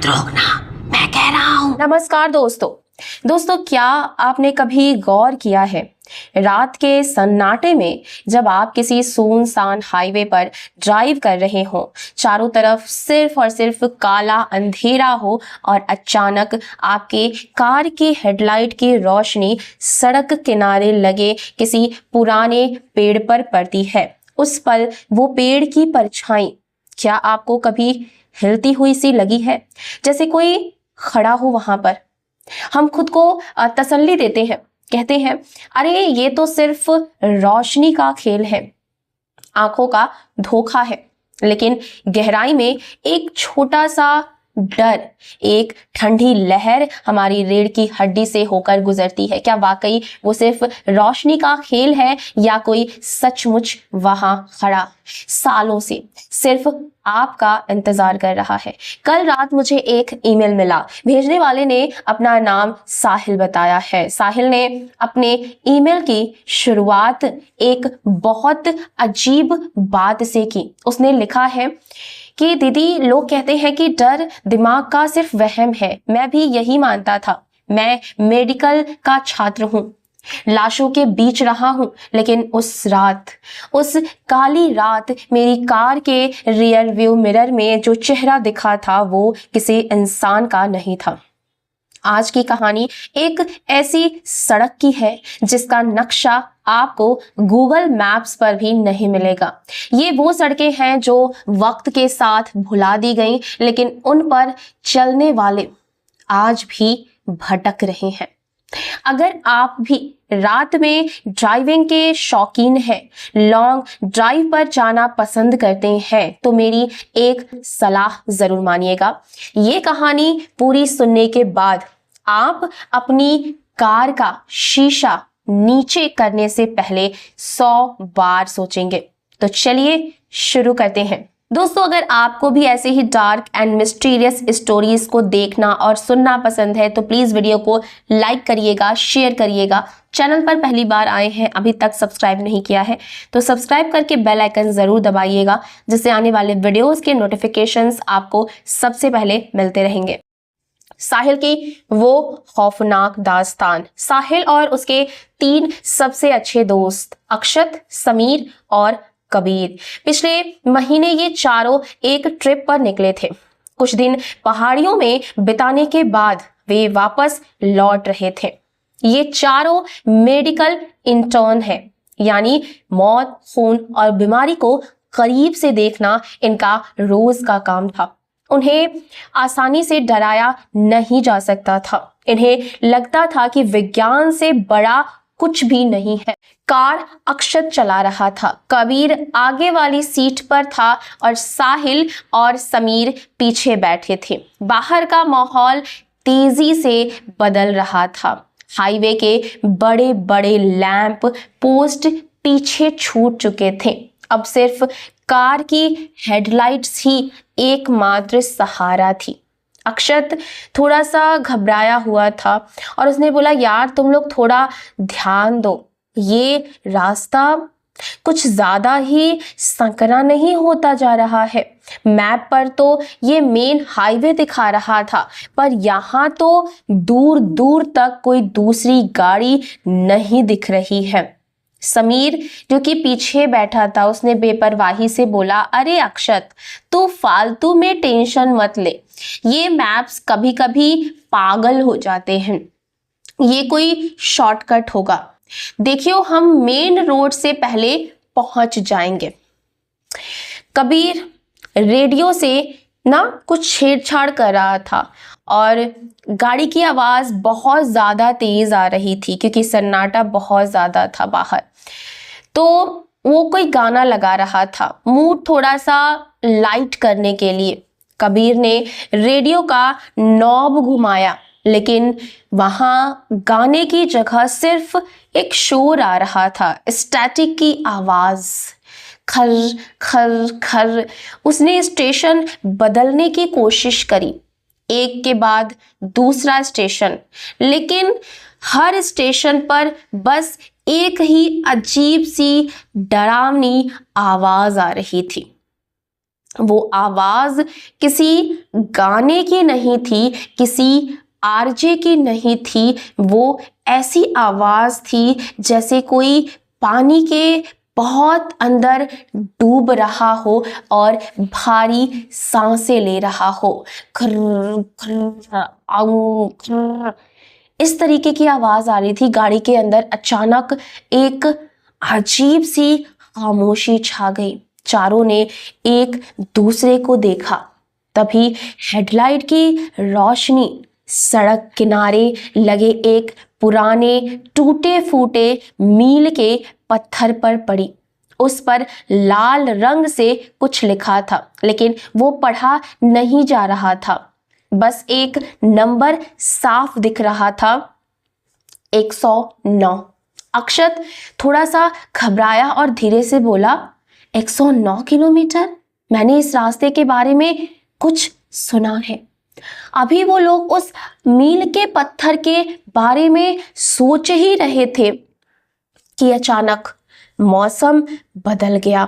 मत रोकना, मैं कह रहा हूँ। नमस्कार दोस्तों, क्या आपने कभी गौर किया है रात के सन्नाटे में जब आप किसी सुनसान हाईवे पर ड्राइव कर रहे हो, चारों तरफ सिर्फ और सिर्फ काला अंधेरा हो और अचानक आपके कार की हेडलाइट की रोशनी सड़क किनारे लगे किसी पुराने पेड़ पर पड़ती है। उस पल वो पेड़ की परछाई क्या आपको कभी हिलती हुई सी लगी है, जैसे कोई खड़ा हो वहां पर? हम खुद को तसल्ली देते हैं, कहते हैं अरे ये तो सिर्फ रोशनी का खेल है, आंखों का धोखा है। लेकिन गहराई में एक छोटा सा डर, एक ठंडी लहर हमारी रीढ़ की हड्डी से होकर गुजरती है। क्या वाकई वो सिर्फ रोशनी का खेल है या कोई सचमुच वहां खड़ा सालों से सिर्फ आपका इंतजार कर रहा है? कल रात मुझे एक ईमेल मिला। भेजने वाले ने अपना नाम साहिल बताया है। साहिल ने अपने ईमेल की शुरुआत एक बहुत अजीब बात से की। उसने लिखा है कि दीदी, लोग कहते हैं कि डर दिमाग का सिर्फ वहम है। मैं भी यही मानता था। मैं मेडिकल का छात्र हूँ, लाशों के बीच रहा हूं, लेकिन उस काली रात मेरी कार के रियर व्यू मिरर में जो चेहरा दिखा था वो किसी इंसान का नहीं था। आज की कहानी एक ऐसी सड़क की है जिसका नक्शा आपको गूगल मैप्स पर भी नहीं मिलेगा। ये वो सड़कें हैं जो वक्त के साथ भुला दी गई, लेकिन उन पर चलने वाले आज भी भटक रहे हैं। अगर आप भी रात में ड्राइविंग के शौकीन हैं, लॉन्ग ड्राइव पर जाना पसंद करते हैं, तो मेरी एक सलाह जरूर मानिएगा। ये कहानी पूरी सुनने के बाद आप अपनी कार का शीशा नीचे करने से पहले 100 बार सोचेंगे। तो चलिए शुरू करते हैं। दोस्तों, अगर आपको भी ऐसे ही डार्क एंड मिस्टीरियस स्टोरीज को देखना और सुनना पसंद है तो प्लीज वीडियो को लाइक करिएगा, शेयर करिएगा। चैनल पर पहली बार आए हैं, अभी तक सब्सक्राइब नहीं किया है तो सब्सक्राइब करके बेल आइकन जरूर दबाइएगा, जिससे आने वाले वीडियोस के नोटिफिकेशंस आपको सबसे पहले मिलते रहेंगे। साहिल की वो खौफनाक दास्तान। साहिल और उसके 3 सबसे अच्छे दोस्त अक्षत, समीर और कबीर, पिछले महीने ये चारों एक ट्रिप पर निकले थे। कुछ दिन पहाड़ियों में बिताने के बाद वे वापस लौट रहे थे। ये चारों मेडिकल इंटर्न हैं, यानी मौत, खून और बीमारी को करीब से देखना इनका रोज का काम था। उन्हें आसानी से डराया नहीं जा सकता था। इन्हें लगता था कि विज्ञान से बड़ा कुछ भी नहीं है। कार अक्षत चला रहा था, कबीर आगे वाली सीट पर था और साहिल और समीर पीछे बैठे थे। बाहर का माहौल तेजी से बदल रहा था। हाईवे के बड़े बड़े लैंप पोस्ट पीछे छूट चुके थे। अब सिर्फ कार की हेडलाइट्स ही एकमात्र सहारा थी। अक्षत थोड़ा सा घबराया हुआ था और उसने बोला, यार तुम लोग थोड़ा ध्यान दो, ये रास्ता कुछ ज्यादा ही संकरा नहीं होता जा रहा है। मैप पर तो ये मेन हाईवे दिखा रहा था, पर यहाँ तो दूर दूर तक कोई दूसरी गाड़ी नहीं दिख रही है। समीर, जो कि पीछे बैठा था, उसने बेपरवाही से बोला, अरे अक्षत, तू फालतू में टेंशन मत ले, ये मैप्स कभी कभी पागल हो जाते हैं, ये कोई शॉर्टकट होगा। देखियो, हम मेन रोड से पहले पहुंच जाएंगे। कबीर रेडियो से ना कुछ छेड़छाड़ कर रहा था और गाड़ी की आवाज बहुत ज्यादा तेज आ रही थी क्योंकि सन्नाटा बहुत ज्यादा था बाहर। तो वो कोई गाना लगा रहा था, मूड थोड़ा सा लाइट करने के लिए। कबीर ने रेडियो का नॉब घुमाया, लेकिन वहां गाने की जगह सिर्फ एक शोर आ रहा था, स्टैटिक की आवाज, खर खर खर। उसने स्टेशन बदलने की कोशिश करी, एक के बाद दूसरा स्टेशन, लेकिन हर स्टेशन पर बस एक ही अजीब सी डरावनी आवाज आ रही थी। वो आवाज किसी गाने की नहीं थी, किसी आरजे की नहीं थी। वो ऐसी आवाज थी जैसे कोई पानी के बहुत अंदर डूब रहा हो और भारी सांसें ले रहा हो। खर्र खर्र आऊ खर्र, इस तरीके की आवाज आ रही थी। गाड़ी के अंदर अचानक एक अजीब सी खामोशी छा गई। चारों ने एक दूसरे को देखा। तभी हेडलाइट की रोशनी सड़क किनारे लगे एक पुराने टूटे फूटे मील के पत्थर पर पड़ी। उस पर लाल रंग से कुछ लिखा था, लेकिन वो पढ़ा नहीं जा रहा था। बस एक नंबर साफ दिख रहा था, 109। अक्षत थोड़ा सा घबराया और धीरे से बोला, 109 किलोमीटर? मैंने इस रास्ते के बारे में कुछ सुना है। अभी वो लोग उस मील के पत्थर के बारे में सोच ही रहे थे कि अचानक मौसम बदल गया।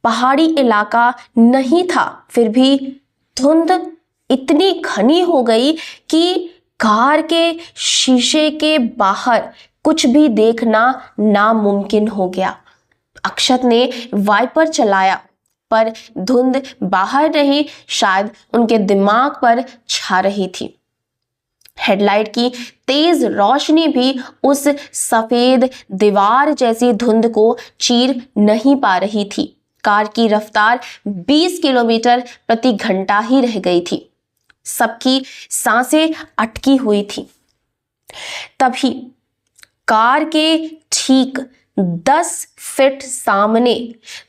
पहाड़ी इलाका नहीं था, फिर भी धुंध इतनी घनी हो गई कि कार के शीशे के बाहर कुछ भी देखना नामुमकिन हो गया। अक्षत ने वाइपर चलाया, पर धुंध बाहर नहीं, शायद उनके दिमाग पर छा रही थी। हेडलाइट की तेज रोशनी भी उस सफेद दीवार जैसी धुंध को चीर नहीं पा रही थी। कार की रफ्तार 20 किलोमीटर प्रति घंटा ही रह गई थी। सबकी सांसें अटकी हुई थी। तभी कार के ठीक 10 फीट सामने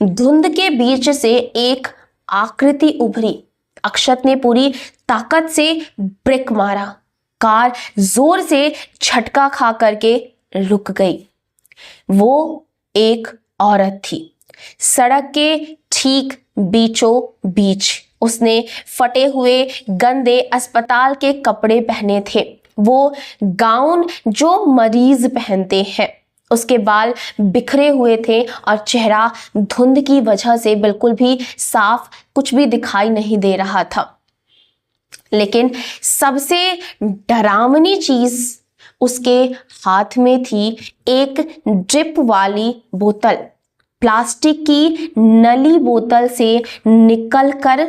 धुंध के बीच से एक आकृति उभरी। अक्षत ने पूरी ताकत से ब्रेक मारा। कार जोर से झटका खा करके रुक गई। वो एक औरत थी, सड़क के ठीक बीचों बीच। उसने फटे हुए गंदे अस्पताल के कपड़े पहने थे, वो गाउन जो मरीज पहनते हैं। उसके बाल बिखरे हुए थे और चेहरा धुंध की वजह से बिल्कुल भी साफ कुछ भी दिखाई नहीं दे रहा था। लेकिन सबसे डरावनी चीज उसके हाथ में थी, एक ड्रिप वाली बोतल। प्लास्टिक की नली बोतल से निकलकर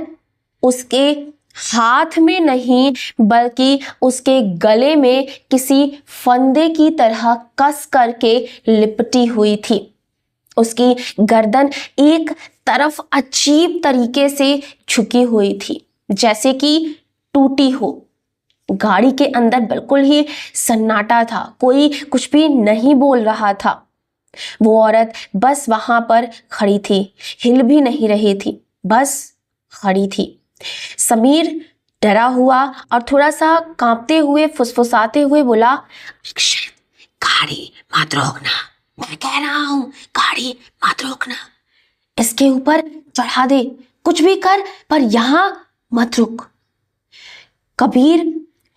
उसके हाथ में नहीं, बल्कि उसके गले में किसी फंदे की तरह कस करके लिपटी हुई थी। उसकी गर्दन एक तरफ अजीब तरीके से झुकी हुई थी, जैसे कि टूटी हो। गाड़ी के अंदर बिल्कुल ही सन्नाटा था, कोई कुछ भी नहीं बोल रहा था। वो औरत बस वहां पर खड़ी थी, हिल भी नहीं रही थी, बस खड़ी थी। समीर डरा हुआ और थोड़ा सा कांपते हुए फुसफुसाते हुए बोला, अक्षत, गाड़ी मत रोकना, मैं कह रहा हूं, गाड़ी मत रोकना। इसके ऊपर चढ़ा दे, कुछ भी कर, पर यहां मत रुक। कबीर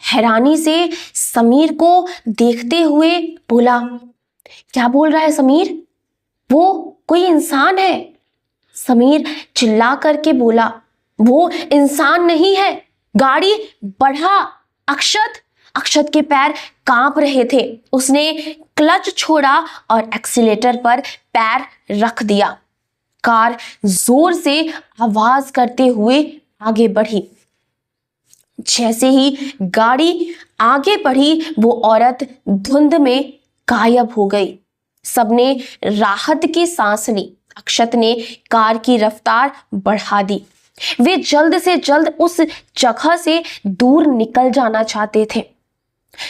हैरानी से समीर को देखते हुए बोला, क्या बोल रहा है समीर? वो कोई इंसान है। समीर चिल्ला करके बोला, वो इंसान नहीं है, गाड़ी बढ़ा। अक्षत के पैर कांप रहे थे। उसने क्लच छोड़ा और एक्सीलेटर पर पैर रख दिया। कार जोर से आवाज करते हुए आगे बढ़ी। जैसे ही गाड़ी आगे बढ़ी, वो औरत धुंध में गायब हो गई। सबने राहत की सांस ली। अक्षत ने कार की रफ्तार बढ़ा दी। वे जल्द से जल्द उस जगह से दूर निकल जाना चाहते थे,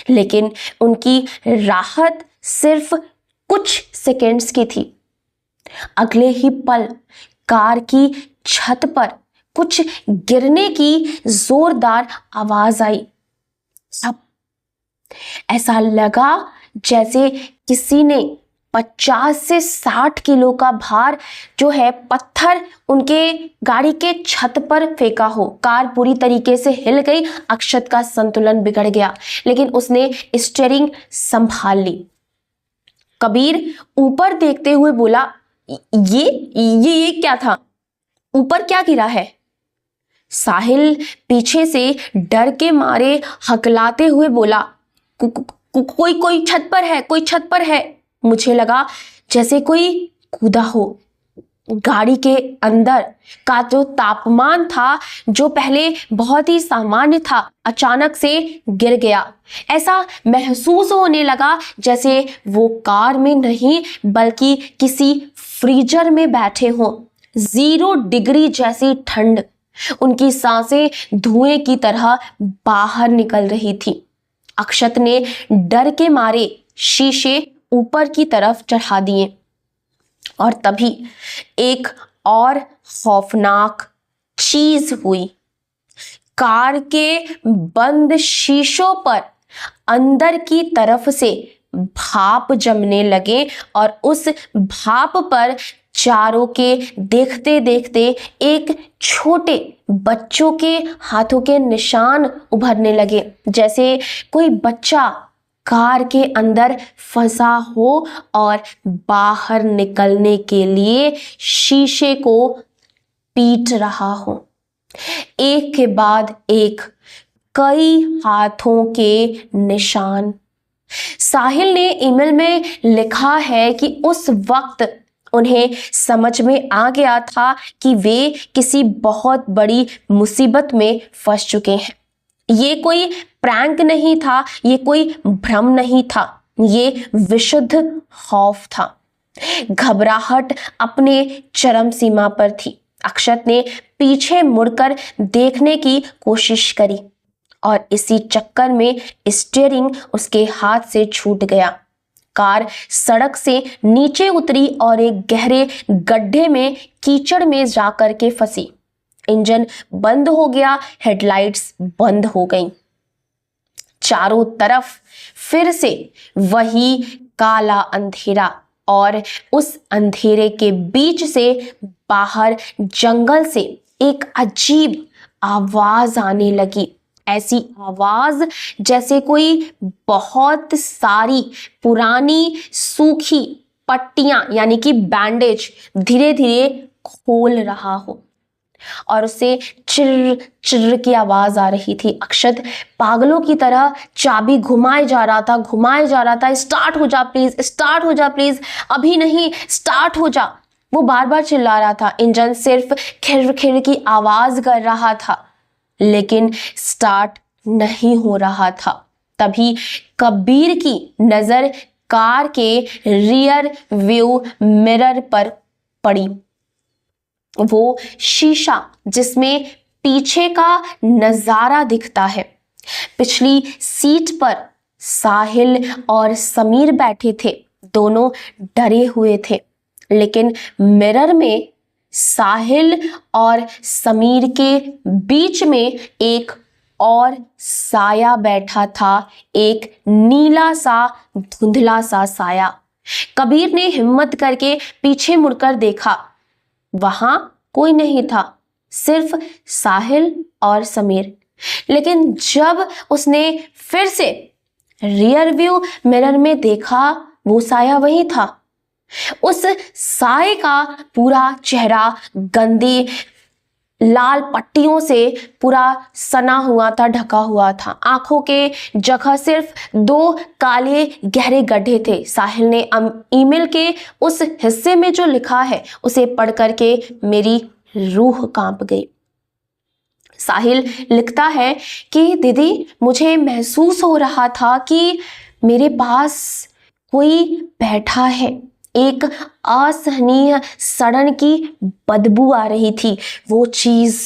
लेकिन उनकी राहत सिर्फ कुछ सेकंड्स की थी। अगले ही पल कार की छत पर कुछ गिरने की जोरदार आवाज आई। अब ऐसा लगा जैसे किसी ने 50 से 60 किलो का भार जो है पत्थर उनके गाड़ी के छत पर फेंका हो। कार पूरी तरीके से हिल गई। अक्षत का संतुलन बिगड़ गया, लेकिन उसने स्टीयरिंग संभाल ली। कबीर ऊपर देखते हुए बोला, ये क्या था? ऊपर क्या गिरा है? साहिल पीछे से डर के मारे हकलाते हुए बोला, कोई कोई छत पर है, कोई छत पर है। मुझे लगा जैसे कोई कूदा हो। गाड़ी के अंदर का जो तापमान था, जो पहले बहुत ही सामान्य था, अचानक से गिर गया। ऐसा महसूस होने लगा जैसे वो कार में नहीं बल्कि किसी फ्रीजर में बैठे हों। 0 डिग्री जैसी ठंड। उनकी सांसें धुएं की तरह बाहर निकल रही थी। अक्षत ने डर के मारे शीशे ऊपर की तरफ चढ़ा दिए और तभी एक और खौफनाक चीज हुई। कार के बंद शीशों पर अंदर की तरफ से भाप जमने लगे और उस भाप पर चारों के देखते देखते एक छोटे बच्चों के हाथों के निशान उभरने लगे, जैसे कोई बच्चा कार के अंदर फंसा हो और बाहर निकलने के लिए शीशे को पीट रहा हो। एक के बाद एक कई हाथों के निशान। साहिल ने ईमेल में लिखा है कि उस वक्त उन्हें समझ में आ गया था कि वे किसी बहुत बड़ी मुसीबत में फंस चुके हैं। ये कोई प्रैंक नहीं था, ये कोई भ्रम नहीं था, ये विशुद्ध खौफ था। घबराहट अपने चरम सीमा पर थी। अक्षत ने पीछे मुड़कर देखने की कोशिश करी और इसी चक्कर में स्टीयरिंग उसके हाथ से छूट गया। कार सड़क से नीचे उतरी और एक गहरे गड्ढे में कीचड़ में जाकर के फंसी। इंजन बंद हो गया, हेडलाइट्स बंद हो गईं। चारों तरफ फिर से वही काला अंधेरा और उस अंधेरे के बीच से बाहर जंगल से एक अजीब आवाज आने लगी। ऐसी आवाज जैसे कोई बहुत सारी पुरानी सूखी पट्टियां यानी कि बैंडेज धीरे धीरे खोल रहा हो और उसे चिर चिर की आवाज आ रही थी। अक्षत पागलों की तरह चाबी घुमाए जा रहा था। स्टार्ट हो जा प्लीज, स्टार्ट हो जा प्लीज, अभी नहीं, स्टार्ट हो जा। वो बार बार चिल्ला रहा था। इंजन सिर्फ खिर खिर की आवाज कर रहा था लेकिन स्टार्ट नहीं हो रहा था। तभी कबीर की नजर कार के रियर व्यू मिरर पर पड़ी। वो शीशा जिसमें पीछे का नजारा दिखता है। पिछली सीट पर साहिल और समीर बैठे थे। दोनों डरे हुए थे लेकिन मिरर में साहिल और समीर के बीच में एक और साया बैठा था, एक नीला सा धुंधला सा साया। कबीर ने हिम्मत करके पीछे मुड़कर देखा। वहां कोई नहीं था, सिर्फ साहिल और समीर। लेकिन जब उसने फिर से रियर व्यू मिरर में देखा, वो साया वही था। उस साए का पूरा चेहरा गंदी लाल पट्टियों से पूरा सना हुआ था, ढका हुआ था। आंखों के जगह सिर्फ 2 काले गहरे गड्ढे थे। साहिल ने ईमेल के उस हिस्से में जो लिखा है उसे पढ़ करके मेरी रूह कांप गई। साहिल लिखता है कि दीदी, मुझे महसूस हो रहा था कि मेरे पास कोई बैठा है। एक असहनीय सड़न की बदबू आ रही थी। वो चीज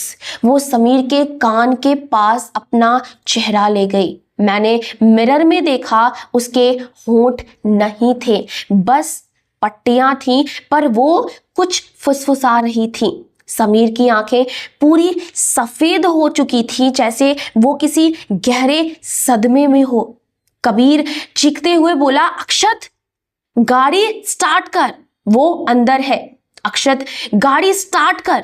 वो समीर के कान के पास अपना चेहरा ले गई। मैंने मिरर में देखा, उसके होंठ नहीं थे, बस पट्टियां थीं, पर वो कुछ फुसफुसा रही थी। समीर की आंखें पूरी सफेद हो चुकी थी, जैसे वो किसी गहरे सदमे में हो। कबीर चीखते हुए बोला, अक्षत, गाड़ी स्टार्ट कर, वो अंदर है। अक्षत, गाड़ी स्टार्ट कर।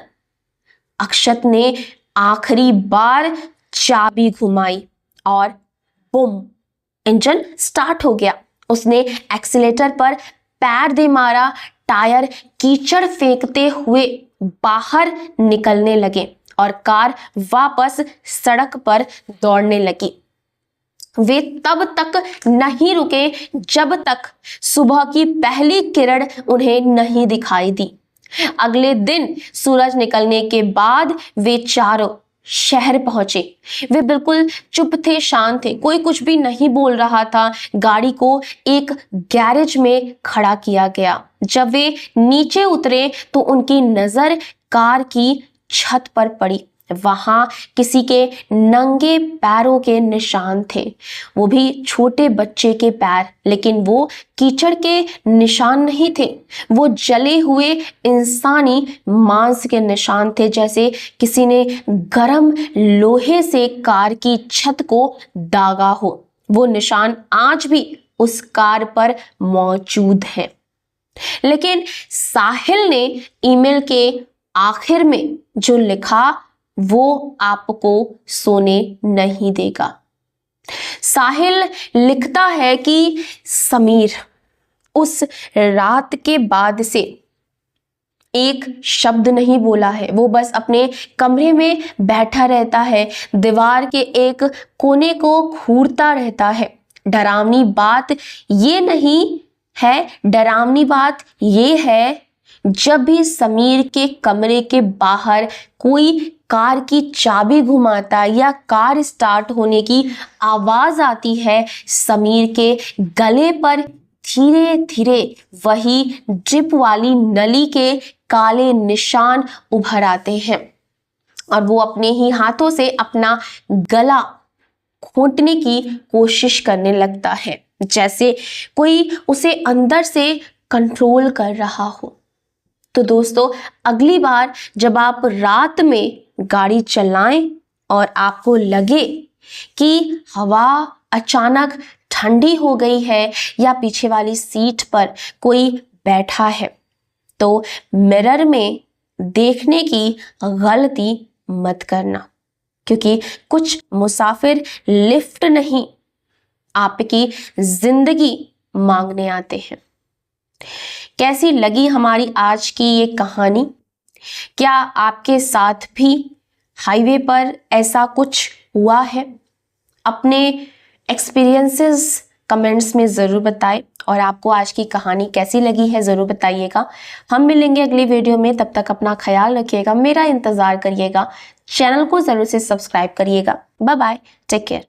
अक्षत ने आखिरी बार चाबी घुमाई और बुम, इंजन स्टार्ट हो गया। उसने एक्सीलेटर पर पैर दे मारा, टायर कीचड़ फेंकते हुए बाहर निकलने लगे और कार वापस सड़क पर दौड़ने लगी। वे तब तक नहीं रुके जब तक सुबह की पहली किरण उन्हें नहीं दिखाई दी। अगले दिन सूरज निकलने के बाद वे चारों शहर पहुंचे। वे बिल्कुल चुप थे, शांत थे, कोई कुछ भी नहीं बोल रहा था। गाड़ी को एक गैरेज में खड़ा किया गया। जब वे नीचे उतरे तो उनकी नजर कार की छत पर पड़ी। वहां किसी के नंगे पैरों के निशान थे, वो भी छोटे बच्चे के पैर, लेकिन वो कीचड़ के निशान नहीं थे, वो जले हुए इंसानी मांस के निशान थे, जैसे किसी ने गरम लोहे से कार की छत को दागा हो। वो निशान आज भी उस कार पर मौजूद है। लेकिन साहिल ने ईमेल के आखिर में जो लिखा वो आपको सोने नहीं देगा। साहिल लिखता है कि समीर उस रात के बाद से एक शब्द नहीं बोला है। वो बस अपने कमरे में बैठा रहता है, दीवार के एक कोने को घूरता रहता है। डरावनी बात ये है जब भी समीर के कमरे के बाहर कोई कार की चाबी घुमाता या कार स्टार्ट होने की आवाज आती है, समीर के गले पर धीरे धीरे वही ड्रिप वाली नली के काले निशान उभर आते हैं और वो अपने ही हाथों से अपना गला घोंटने की कोशिश करने लगता है, जैसे कोई उसे अंदर से कंट्रोल कर रहा हो। तो दोस्तों, अगली बार जब आप रात में गाड़ी चलाएं और आपको लगे कि हवा अचानक ठंडी हो गई है या पीछे वाली सीट पर कोई बैठा है, तो मिरर में देखने की गलती मत करना, क्योंकि कुछ मुसाफिर लिफ्ट नहीं, आपकी जिंदगी मांगने आते हैं। कैसी लगी हमारी आज की ये कहानी? क्या आपके साथ भी हाईवे पर ऐसा कुछ हुआ है? अपने एक्सपीरियंसेस कमेंट्स में ज़रूर बताएं और आपको आज की कहानी कैसी लगी है ज़रूर बताइएगा। हम मिलेंगे अगली वीडियो में, तब तक अपना ख्याल रखिएगा, मेरा इंतज़ार करिएगा, चैनल को ज़रूर से सब्सक्राइब करिएगा। Bye bye, take care.